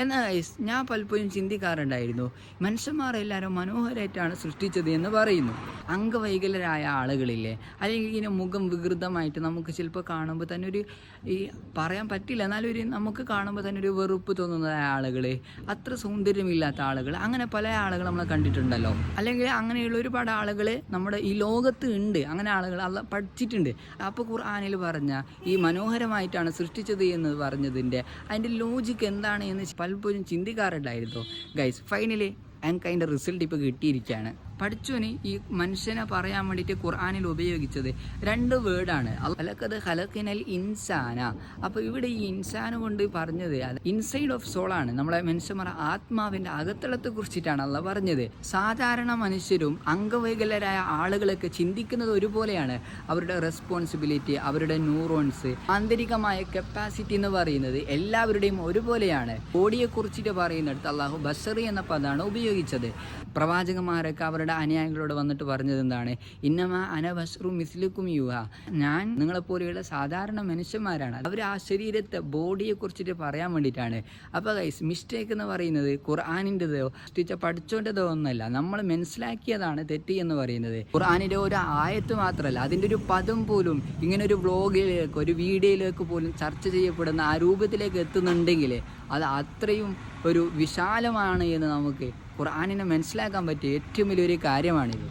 എന്നാൽ ഞാൻ പലപ്പോഴും ചിന്തിക്കാറുണ്ടായിരുന്നു, മനുഷ്യന്മാരെല്ലാവരും മനോഹരമായിട്ടാണ് സൃഷ്ടിച്ചത് എന്ന് പറയുന്നു. അംഗവൈകല്യരായ ആളുകളില്ലേ, അല്ലെങ്കിൽ ഇങ്ങനെ മുഖം വികൃതമായിട്ട് നമുക്ക് ചിലപ്പോൾ കാണുമ്പോൾ തന്നെ ഈ പറയാൻ പറ്റില്ല, എന്നാലും നമുക്ക് കാണുമ്പോൾ തന്നെ ഒരു വെറുപ്പ് തോന്നുന്ന ആളുകൾ, അത്ര സൗന്ദര്യമില്ലാത്ത ആളുകൾ, അങ്ങനെ പല ആളുകൾ നമ്മൾ കണ്ടിട്ടുണ്ടല്ലോ. അല്ലെങ്കിൽ അങ്ങനെയുള്ള ഒരുപാട് ആളുകൾ നമ്മുടെ ഈ ലോകത്ത് ഉണ്ട്. അങ്ങനെ ആളുകൾ അള്ളാഹ് പഠിച്ചിട്ടുണ്ട്. അപ്പോൾ ഖുർആനിൽ പറഞ്ഞ ഈ മനോഹരമായിട്ടാണ് സൃഷ്ടിച്ചത് എന്ന് പറഞ്ഞതിൻ്റെ അതിൻ്റെ ലോജിക്ക് എന്താണ് എന്ന് പലപ്പോഴും ചിന്തിക്കാറുണ്ടായിരുന്നു. ഗൈസ്, ഫൈനലി ഞങ്ങൾക്ക് അതിൻ്റെ റിസൾട്ട് ഇപ്പോൾ കിട്ടിയിരിക്കുകയാണ്. പഠിച്ചോന് ഈ മനുഷ്യനെ പറയാൻ വേണ്ടിയിട്ട് ഖുർആനിൽ ഉപയോഗിച്ചത് 2 വേർഡാണ്. അലക്കത് ഹലക്കിനൽ ഇൻസാന. അപ്പോൾ ഇവിടെ ഈ ഇൻസാന കൊണ്ട് പറഞ്ഞത് ഇൻസൈഡ് ഓഫ് സോളാണ്, നമ്മളെ മനുഷ്യന്മാർ ആത്മാവിൻ്റെ അകത്തളത്തെ കുറിച്ചിട്ടാണ് അല്ല പറഞ്ഞത്. സാധാരണ മനുഷ്യരും അംഗവൈകല്യരായ ആളുകളൊക്കെ ചിന്തിക്കുന്നത് ഒരുപോലെയാണ്. അവരുടെ റെസ്പോൺസിബിലിറ്റി, അവരുടെ ന്യൂറോൺസ്, ആന്തരികമായ കപ്പാസിറ്റി എന്ന് പറയുന്നത് എല്ലാവരുടെയും ഒരുപോലെയാണ്. ബോഡിയെ കുറിച്ചിട്ട് പറയുന്നിടത്ത് അള്ളാഹു ബസറി എന്ന പദമാണ് ഉപയോഗിച്ചത്. പ്രവാചകന്മാരൊക്കെ അവരുടെ അനുയായികളോട് വന്നിട്ട് പറഞ്ഞത് എന്താണ്? ഇന്നമാ അന ബശറു മിസ്ലുക്കും യുഹ, ഞാൻ നിങ്ങളെപ്പോലെയുള്ള സാധാരണ മനുഷ്യന്മാരാണ്. അവർ ആ ശരീരത്തെ, ബോഡിയെ കുറിച്ചിട്ട് പറയാൻ വേണ്ടിയിട്ടാണ്. അപ്പോൾ ഗൈസ്, മിസ്റ്റേക്ക് എന്ന് പറയുന്നത് ഖുർആനിൻ്റെതോ സൃഷ്ടിച്ച പഠിച്ചോൻ്റെതോ ഒന്നല്ല, നമ്മൾ മനസ്സിലാക്കിയതാണ് തെറ്റ് എന്ന് പറയുന്നത്. ഖുർആനിൻ്റെ ഒരു ആയത്ത് മാത്രമല്ല, അതിൻ്റെ ഒരു പദം പോലും ഇങ്ങനെ ഒരു വ്ളോഗിലേക്ക്, ഒരു വീഡിയോയിലേക്ക് പോലും ചർച്ച ചെയ്യപ്പെടുന്ന ആ രൂപത്തിലേക്ക് എത്തുന്നുണ്ടെങ്കിൽ അത് അത്രയും ഒരു വിശാലമാണ് എന്ന് നമുക്ക് ഖുർആനിനെ മനസ്സിലാക്കാൻ പറ്റിയ ഏറ്റവും വലിയൊരു കാര്യമാണിത്.